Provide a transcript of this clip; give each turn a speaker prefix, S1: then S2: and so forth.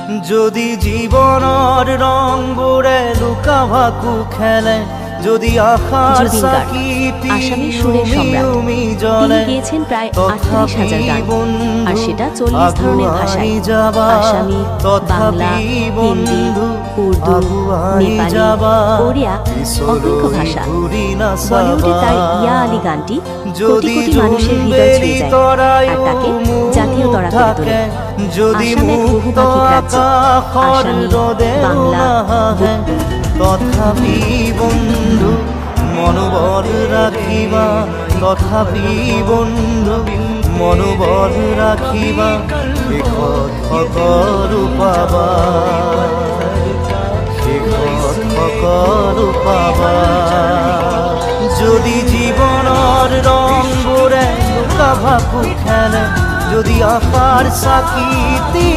S1: যদি জীবনের রং বুড়ে লুকা ভাকু খেলে, যদি আখার সাকিতি
S2: আসামি সুরের সম্রাট। তিনি গেয়েছেন প্রায় 38,000 গান, আর সেটা 40 ধরনের ভাষায়। আসামি, বাংলা, হিন্দি, উর্দু, নেপালি, ওড়িয়া, অসংখ্য ভাষা। বলিউডে তার ইয়া আলী গানটি কোটি কোটি মানুষের হৃদয় ছুঁয়ে যায়, আর তাকে জাতীয় তরা করে তোলে। আসাম এক বহু পাখির রাজ্য। আসামি, বাংলা,
S1: তথাপি বন্ধু মনোবল রাখিবা, তথাপি বন্ধু মনোবল রাখিবা, এ কথা করু পাবা, এ কথা করু পাবা। যদি জীবনের রং বুড়ে লুকা ভাকু খেলে, যদি আকার সাকিতি